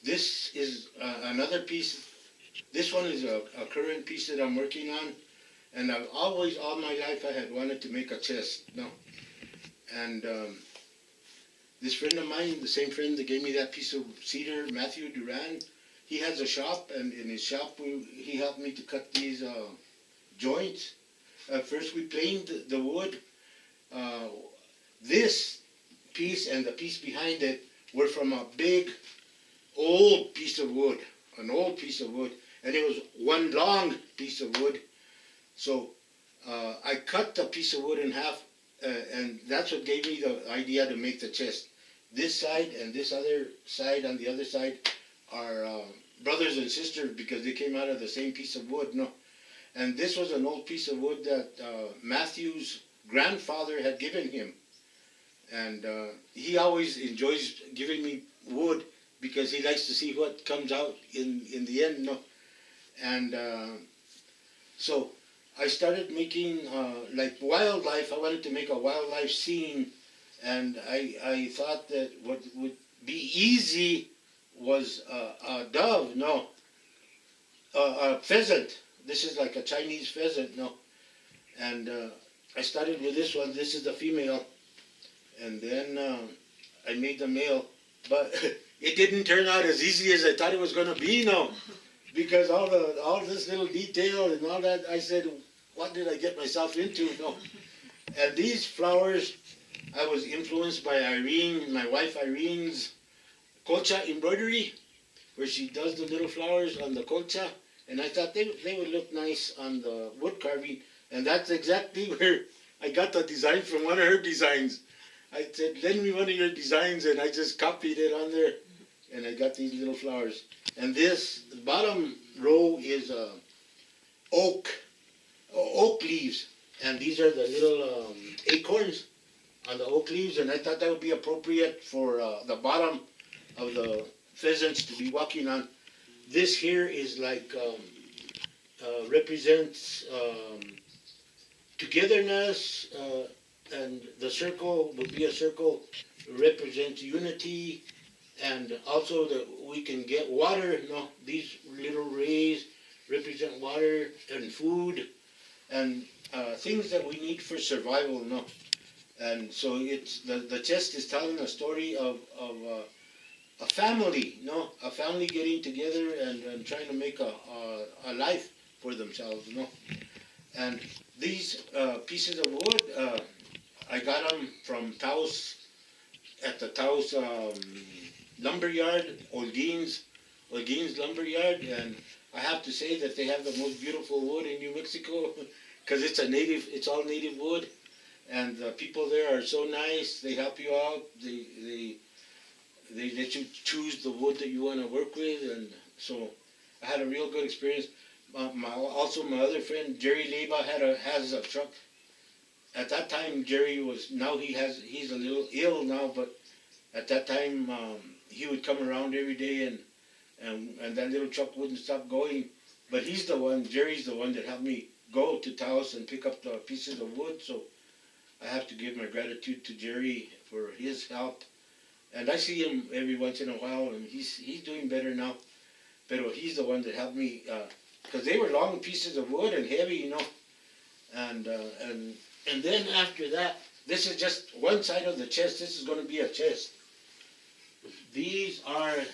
This is another piece. This one is a current piece that I'm working on, and I've always, all my life, I had wanted to make a chest. No, and this friend of mine, the same friend that gave me that piece of cedar, Matthew Duran, he has a shop, and in his shop, he helped me to cut these joints. First, we planed the wood. Uh, this piece and the piece behind it were from a big, old piece of wood, an old piece of wood, and it was one long piece of wood. So I cut the piece of wood in half, and that's what gave me the idea to make the chest. This side and this other side on the other side are brothers and sisters because they came out of the same piece of wood. No, and this was an old piece of wood that Matthew's grandfather had given him, and he always enjoys giving me wood because he likes to see what comes out in the end. No, and so I started making like wildlife. I wanted to make a wildlife scene, and I thought that what would be easy was a dove. No, a pheasant. This is like a Chinese pheasant. No, and I started with this one. This is the female, and then I made the male, but it didn't turn out as easy as I thought it was going to be. No, because all this little detail and all that, I said, what did I get myself into? No. And these flowers, I was influenced by Irene, my wife Irene's colcha embroidery, where she does the little flowers on the colcha, and I thought they would look nice on the wood carving, and that's exactly where I got the design from one of her designs. I said, lend me one of your designs, and I just copied it on there, and I got these little flowers. And this, the bottom row is oak leaves, and these are the little acorns on the oak leaves, and I thought that would be appropriate for the bottom of the pheasants to be walking on. This here is like represents togetherness, and the circle would be a circle represents unity, and also that we can get water. No, these little rays represent water and food and things that we need for survival. No, and so it's the chest is telling a story of a family. No, a family getting together and trying to make a life for themselves. No, and these pieces of wood, I got them from Taos, at the Taos lumber yard, Holguin's lumber yard, and I have to say that they have the most beautiful wood in New Mexico because it's all native wood, and the people there are so nice. They help you out. They let you choose the wood that you want to work with, and so I had a real good experience. Also, my other friend Jerry Leba has a truck. At that time, Jerry he's a little ill now, but at that time he would come around every day, and that little truck wouldn't stop going. But Jerry's the one that helped me go to Taos and pick up the pieces of wood. So I have to give my gratitude to Jerry for his help. And I see him every once in a while, and he's doing better now. But he's the one that helped me, because they were long pieces of wood and heavy, And then after that, this is just one side of the chest. This is going to be a chest. These are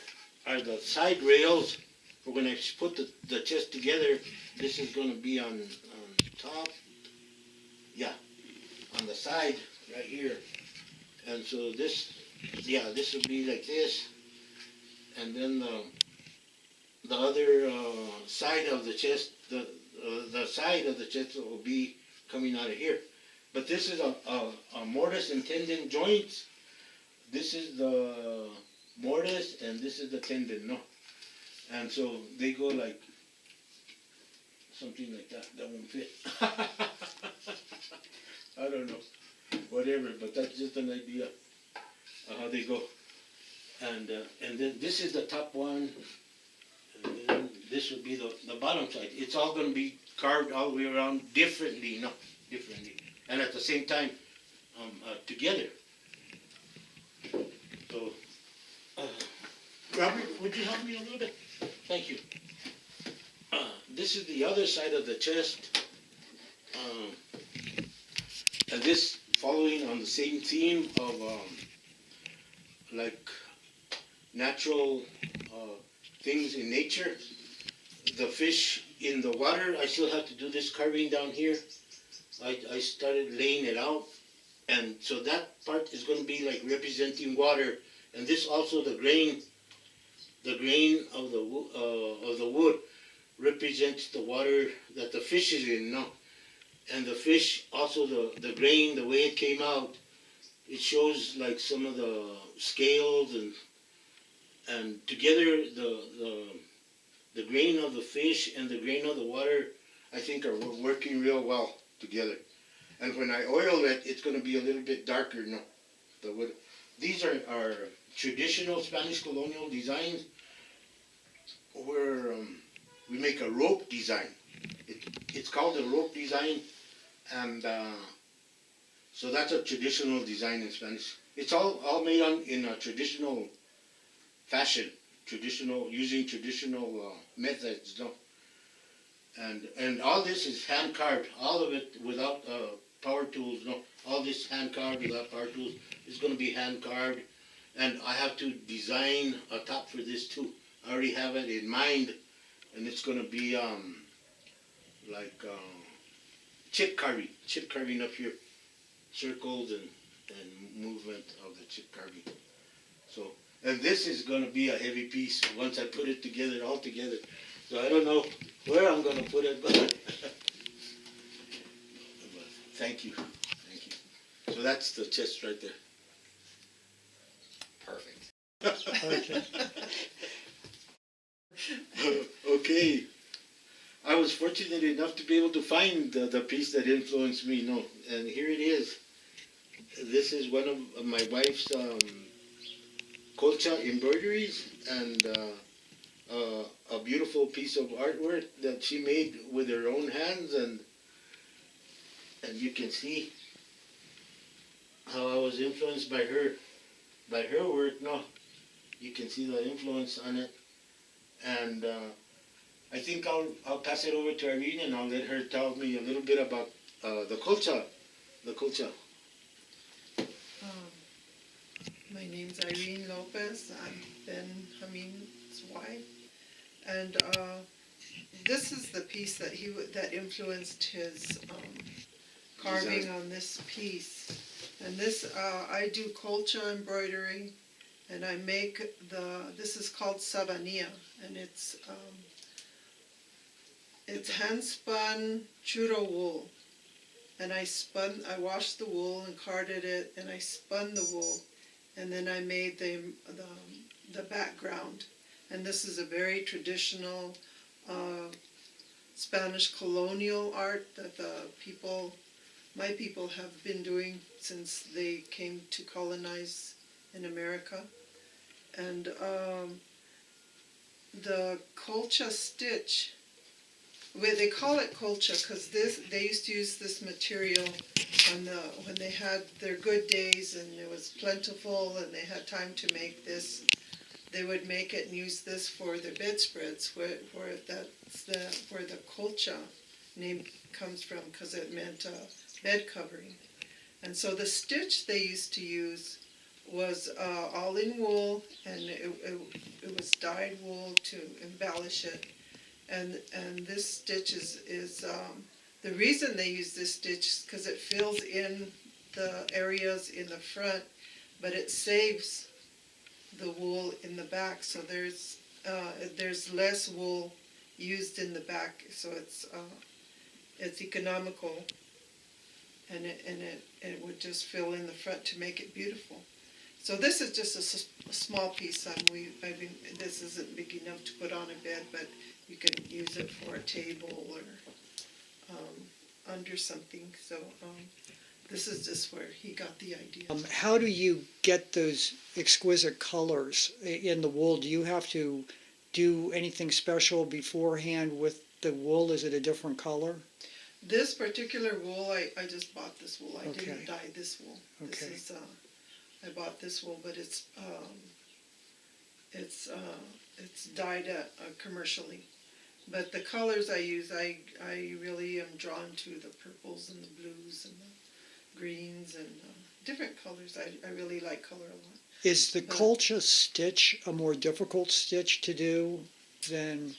the side rails. We're going to put the chest together. This is going to be on top. Yeah, on the side right here. And so this will be like this. And then the other side of the chest, the side of the chest will be coming out of here. But this is a mortise and tendon joints. This is the mortise and this is the tendon, no? And so they go like something like that. That won't fit. I don't know. Whatever, but that's just an idea of how they go. And then this is the top one. And then this would be the bottom side. It's all going to be carved all the way around differently, and at the same time together. So Robert, would you help me a little bit? Thank you. This is the other side of the chest. And this following on the same theme of like natural things in nature. The fish in the water, I still have to do this carving down here. I started laying it out. And so that part is going to be like representing water. And this also the grain of the wood represents the water that the fish is in, no? And the fish, also the grain, the way it came out, it shows like some of the scales and together the grain of the fish and the grain of the water, I think are working real well together. And when I oil it, it's going to be a little bit darker, no? The wood. These are traditional Spanish colonial designs where we make a rope design. It's called a rope design, and so that's a traditional design in Spanish. It's all made in a traditional fashion, using traditional methods, no? And all this is hand carved. All of it without power tools, no? All this hand carved without power tools is going to be hand carved, and I have to design a top for this too. I already have it in mind, and it's going to be like chip carving up here, circles and movement of the chip carving. So, and this is going to be a heavy piece once I put it together, all together. So I don't know where I'm going to put it, but thank you. So that's the chest right there. Perfect. Okay. Okay. I was fortunate enough to be able to find the piece that influenced me, no, and here it is. This is one of my wife's colcha embroideries, and a beautiful piece of artwork that she made with her own hands, and you can see how I was influenced by her work. No, you can see the influence on it, and I think I'll pass it over to Irene, and I'll let her tell me a little bit about the colcha. My name's Irene Lopez. I'm Benjamin's wife, and this is the piece that influenced his carving Design. on this piece. And this I do colcha embroidery, and I make this is called sabanilla, and it's hand spun churro wool, and I washed the wool and carded it, and I spun the wool, and then I made the background. And this is a very traditional Spanish colonial art that my people have been doing since they came to colonize in America. And the colcha stitch, they call it colcha because they used to use this material when they had their good days and it was plentiful and they had time to make this. They would make it and use this for their bedspreads, where the colcha name comes from, because it meant bed covering. And so the stitch they used to use was all in wool, and it was dyed wool to embellish it. And this stitch is the reason they use this stitch is because it fills in the areas in the front, but it saves the wool in the back. So there's less wool used in the back, so it's economical, and it would just fill in the front to make it beautiful. So this is just a small piece. This isn't big enough to put on a bed, but you can use it for a table or under something. So this is just where he got the idea. How do you get those exquisite colors in the wool? Do you have to do anything special beforehand with the wool? Is it a different color? This particular wool, I just bought this wool. I Okay. didn't dye this wool. Okay. I bought this wool, but it's dyed commercially. But the colors I use, I really am drawn to the purples and the blues and the greens and different colors. I really like color a lot. Is the colcha stitch a more difficult stitch to do than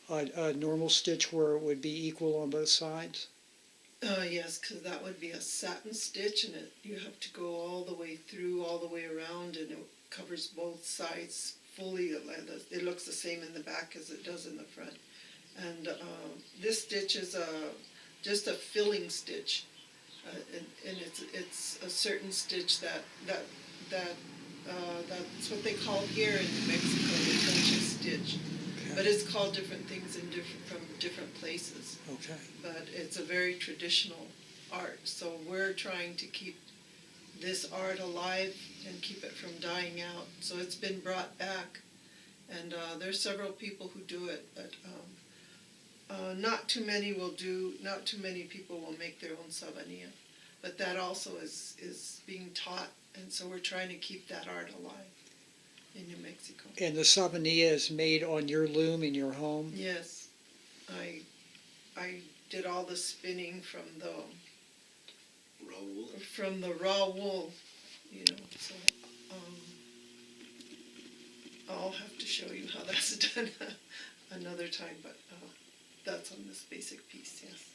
a normal stitch where it would be equal on both sides? Yes, because that would be a satin stitch, and you have to go all the way through, all the way around, and it covers both sides fully. It looks the same in the back as it does in the front. And this stitch is just a filling stitch, and it's a certain stitch that's what they call here in New Mexico the colcha stitch. Okay. But it's called different things from different places. Okay. But it's a very traditional art. So we're trying to keep this art alive and keep it from dying out. So it's been brought back, and there's several people who do it, but not too many people will make their own sabanilla. But that also is being taught, and so we're trying to keep that art alive in New Mexico. And the sabanilla is made on your loom in your home? Yes, I did all the spinning from the raw wool, you know. So I'll have to show you how that's done another time, but that's on this basic piece. Yes.